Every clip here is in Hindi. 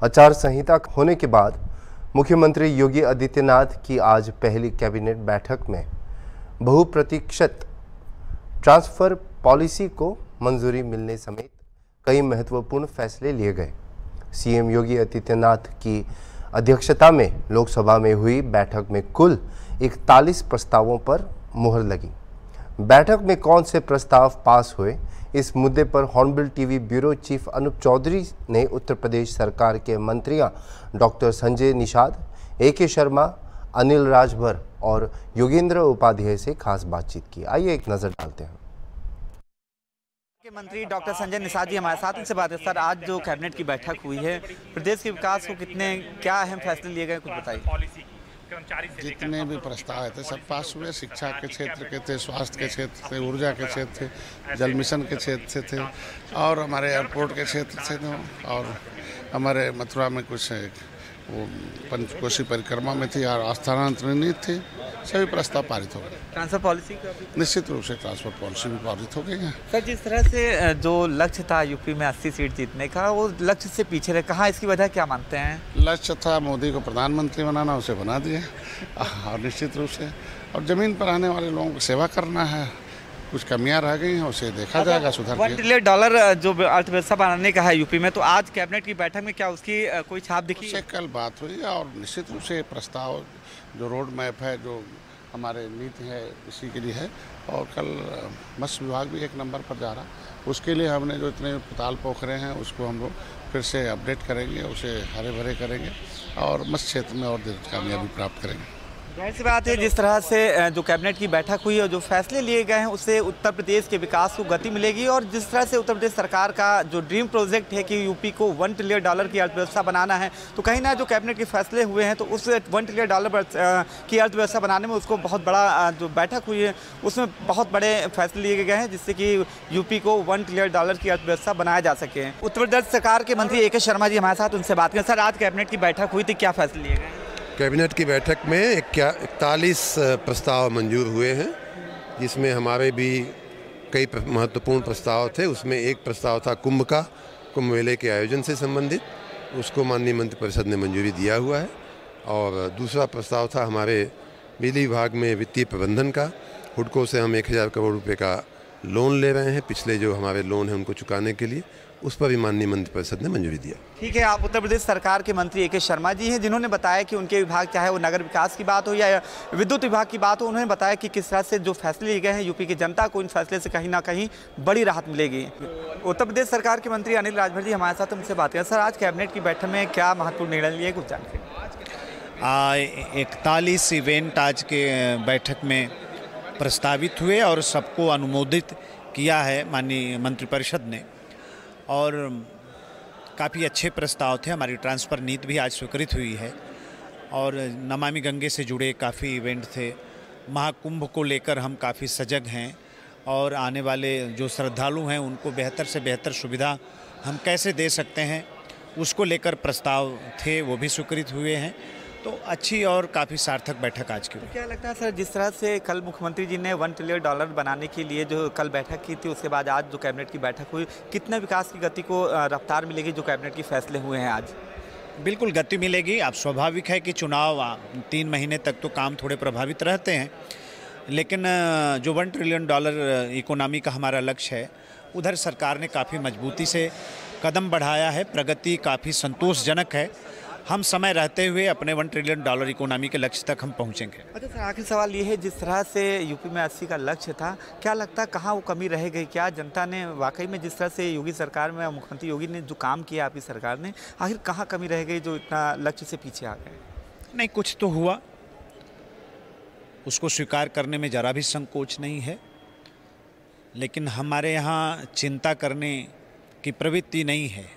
आचार संहिता होने के बाद मुख्यमंत्री योगी आदित्यनाथ की आज पहली कैबिनेट बैठक में बहुप्रतीक्षित ट्रांसफर पॉलिसी को मंजूरी मिलने समेत कई महत्वपूर्ण फैसले लिए गए। सीएम योगी आदित्यनाथ की अध्यक्षता में लोकसभा में हुई बैठक में कुल 41 प्रस्तावों पर मुहर लगी। बैठक में कौन से प्रस्ताव पास हुए, इस मुद्दे पर Hornbill TV bureau chief Anoop Chaudhary ने उत्तर प्रदेश सरकार के मंत्रियों डॉक्टर संजय निषाद, ए.के. शर्मा, अनिल राजभर और योगेंद्र उपाध्याय से खास बातचीत की। आइए एक नजर डालते हैं। मंत्री डॉक्टर संजय निषाद जी हमारे साथ, इनसे बात है। सर, आज जो कैबिनेट की बैठक हुई है, प्रदेश के विकास को क्या अहम फैसले लिए गए, कुछ बताइए। जितने भी प्रस्ताव थे सब पास हुए। शिक्षा के क्षेत्र के थे, स्वास्थ्य के क्षेत्र थे, ऊर्जा के क्षेत्र थे, जल मिशन के क्षेत्र थे और हमारे एयरपोर्ट के क्षेत्र से और हमारे मथुरा में कुछ वो पंचकोशी परिक्रमा में थी और स्थानांतरण नीति थी। सभी प्रस्ताव पारित हो गए। ट्रांसफर पॉलिसी का निश्चित रूप से ट्रांसफर पॉलिसी भी पारित हो गई है। सर, जिस तरह से जो लक्ष्य था यूपी में 80 सीट जीतने का, वो लक्ष्य से पीछे रहे, कहाँ इसकी वजह क्या मानते हैं? लक्ष्य था मोदी को प्रधानमंत्री बनाना, उसे बना दिए और निश्चित रूप से और ज़मीन पर आने वाले लोगों को सेवा करना है। कुछ कमियां रह गई हैं, उसे देखा जाएगा, सुधार $1 ट्रिलियन जो अर्थव्यवस्था बनाने का है यूपी में, तो आज कैबिनेट की बैठक में क्या उसकी कोई छाप दिखी? उससे कल बात हुई और निश्चित रूप से प्रस्ताव जो रोड मैप है, जो हमारे नीति है, इसी के लिए है। और कल मत्स्य विभाग भी 1 नंबर पर जा रहा, उसके लिए हमने जो इतने ताल पोखरे हैं उसको हम लोग फिर से अपडेट करेंगे, उसे हरे भरे करेंगे और मत्स्य क्षेत्र में और कामयाबी प्राप्त करेंगे। जाहिर सी बात है, जिस तरह से जो कैबिनेट की बैठक हुई और जो फैसले लिए गए हैं, उससे उत्तर प्रदेश के विकास को गति मिलेगी। और जिस तरह से उत्तर प्रदेश सरकार का जो ड्रीम प्रोजेक्ट है कि यूपी को $1 ट्रिलियन की अर्थव्यवस्था बनाना है, तो कहीं ना जो कैबिनेट के फैसले हुए हैं, तो उस $1 ट्रिलियन की अर्थव्यवस्था बनाने में उसको बहुत बड़ा जो बैठक हुई है उसमें बहुत बड़े फैसले लिए गए हैं, जिससे कि यूपी को $1 ट्रिलियन की अर्थव्यवस्था बनाया जा सके। उत्तर प्रदेश सरकार के मंत्री ए.के. शर्मा जी हमारे साथ, उनसे बात करें। सर, आज कैबिनेट की बैठक हुई थी, क्या फैसले लिए गए? कैबिनेट की बैठक में 41 प्रस्ताव मंजूर हुए हैं, जिसमें हमारे भी कई महत्वपूर्ण प्रस्ताव थे। उसमें एक प्रस्ताव था कुंभ मेले के आयोजन से संबंधित, उसको माननीय मंत्रिपरिषद ने मंजूरी दिया हुआ है। और दूसरा प्रस्ताव था हमारे बिजली विभाग में वित्तीय प्रबंधन का। हुडको से हम 1000 करोड़ रुपये का लोन ले रहे हैं, पिछले जो हमारे लोन हैं उनको चुकाने के लिए, उस पर भी माननीय मंत्रिपरिषद ने मंजूरी दिया। ठीक है, आप उत्तर प्रदेश सरकार के मंत्री ए.के. शर्मा जी हैं, जिन्होंने बताया कि उनके विभाग, चाहे वो नगर विकास की बात हो या विद्युत विभाग की बात हो, उन्होंने बताया कि किस तरह से जो फैसले लिए गए हैं यूपी की जनता को इन फैसले से कहीं ना कहीं बड़ी राहत मिलेगी। उत्तर प्रदेश सरकार के मंत्री अनिल राजभर जी हमारे साथ, उनसे बात करें। सर, आज कैबिनेट की बैठक में क्या महत्वपूर्ण निर्णय लिए, कुछ जानकारी? 41 इवेंट आज के बैठक में प्रस्तावित हुए और सबको अनुमोदित किया है माननीय मंत्रिपरिषद ने, और काफ़ी अच्छे प्रस्ताव थे। हमारी ट्रांसफ़र नीति भी आज स्वीकृत हुई है और नमामि गंगे से जुड़े काफ़ी इवेंट थे। महाकुंभ को लेकर हम काफ़ी सजग हैं और आने वाले जो श्रद्धालु हैं उनको बेहतर से बेहतर सुविधा हम कैसे दे सकते हैं, उसको लेकर प्रस्ताव थे, वो भी स्वीकृत हुए हैं। तो अच्छी और काफ़ी सार्थक बैठक आज की हुई। क्या लगता है सर, जिस तरह से कल मुख्यमंत्री जी ने $1 ट्रिलियन बनाने के लिए जो कल बैठक की थी, उसके बाद आज जो कैबिनेट की बैठक हुई, कितना विकास की गति को रफ्तार मिलेगी जो कैबिनेट के फैसले हुए हैं आज? बिल्कुल गति मिलेगी। अब स्वाभाविक है कि चुनाव 3 महीने तक तो काम थोड़े प्रभावित रहते हैं, लेकिन जो $1 ट्रिलियन इकोनॉमी का हमारा लक्ष्य है, उधर सरकार ने काफ़ी मजबूती से कदम बढ़ाया है। प्रगति काफ़ी संतोषजनक है। हम समय रहते हुए अपने $1 ट्रिलियन इकोनॉमी के लक्ष्य तक हम पहुंचेंगे। अच्छा सर, आखिरी सवाल ये है, जिस तरह से यूपी में 80 का लक्ष्य था, क्या लगता है कहाँ वो कमी रह गई? क्या जनता ने वाकई में जिस तरह से योगी सरकार में मुख्यमंत्री योगी ने जो काम किया आपकी सरकार ने, आखिर कहाँ कमी रह गई जो इतना लक्ष्य से पीछे आ गए? नहीं, कुछ तो हुआ, उसको स्वीकार करने में ज़रा भी संकोच नहीं है, लेकिन हमारे यहाँ चिंता करने की प्रवृत्ति नहीं है।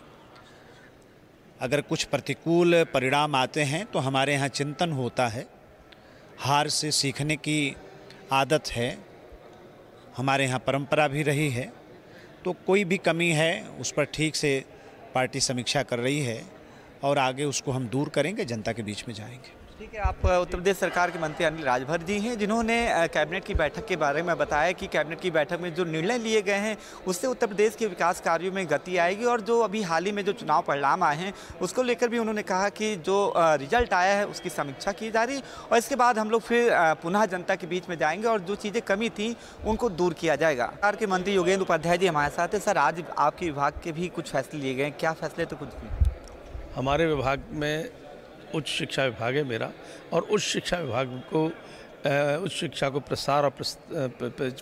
अगर कुछ प्रतिकूल परिणाम आते हैं तो हमारे यहाँ चिंतन होता है। हार से सीखने की आदत है, हमारे यहाँ परंपरा भी रही है। तो कोई भी कमी है उस पर ठीक से पार्टी समीक्षा कर रही है और आगे उसको हम दूर करेंगे, जनता के बीच में जाएंगे। ठीक है, आप उत्तर प्रदेश सरकार के मंत्री अनिल राजभर जी हैं, जिन्होंने कैबिनेट की बैठक के बारे में बताया कि कैबिनेट की बैठक में जो निर्णय लिए गए हैं उससे उत्तर प्रदेश के विकास कार्यों में गति आएगी, और जो अभी हाल ही में जो चुनाव परिणाम आए हैं उसको लेकर भी उन्होंने कहा कि जो रिजल्ट आया है उसकी समीक्षा की जा रही, और इसके बाद हम लोग फिर पुनः जनता के बीच में जाएंगे और जो चीज़ें कमी थी उनको दूर किया जाएगा। सरकार के मंत्री योगेंद्र उपाध्याय जी हमारे साथ हैं। सर, आज आपके विभाग के भी कुछ फैसले लिए गए, क्या फैसले तो कुछ भी? हमारे विभाग में उच्च शिक्षा विभाग है मेरा, और उच्च शिक्षा विभाग को उच्च शिक्षा को प्रसार और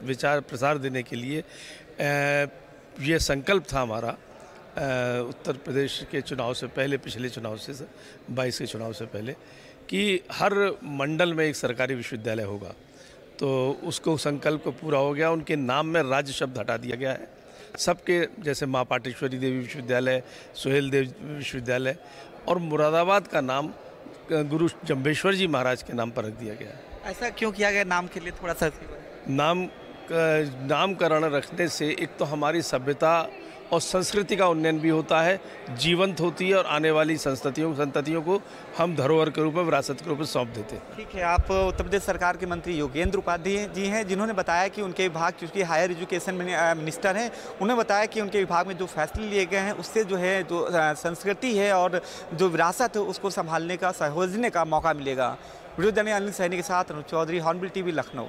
विचार प्रसार देने के लिए ये संकल्प था हमारा उत्तर प्रदेश के चुनाव से पहले, पिछले चुनाव से 22 के चुनाव से पहले, कि हर मंडल में एक सरकारी विश्वविद्यालय होगा। तो उसको संकल्प को पूरा हो गया। उनके नाम में राज्य शब्द हटा दिया गया है। सबके जैसे माँ पाटेश्वरी देवी विश्वविद्यालय, सुहेल देव विश्वविद्यालय, और मुरादाबाद का नाम गुरु जम्भेश्वर जी महाराज के नाम पर रख दिया गया है। ऐसा क्यों किया गया नाम के लिए? थोड़ा सा नामकरण रखने से एक तो हमारी सभ्यता और संस्कृति का उन्नयन भी होता है, जीवंत होती है, और आने वाली संततियों को हम धरोहर के रूप में, विरासत के रूप में सौंप देते हैं। ठीक है, आप उत्तर प्रदेश सरकार के मंत्री योगेंद्र उपाध्याय जी हैं, जिन्होंने बताया कि उनके विभाग, क्योंकि हायर एजुकेशन मिनिस्टर हैं, उन्होंने बताया कि उनके विभाग में जो फैसले लिए गए हैं उससे जो है जो संस्कृति है और जो विरासत है उसको संभालने का, सहेजने का मौका मिलेगा। वीडियो जर्नलिस्ट अनिल सैनी के साथ अनुज चौधरी, हॉर्नबिल टीवी, लखनऊ।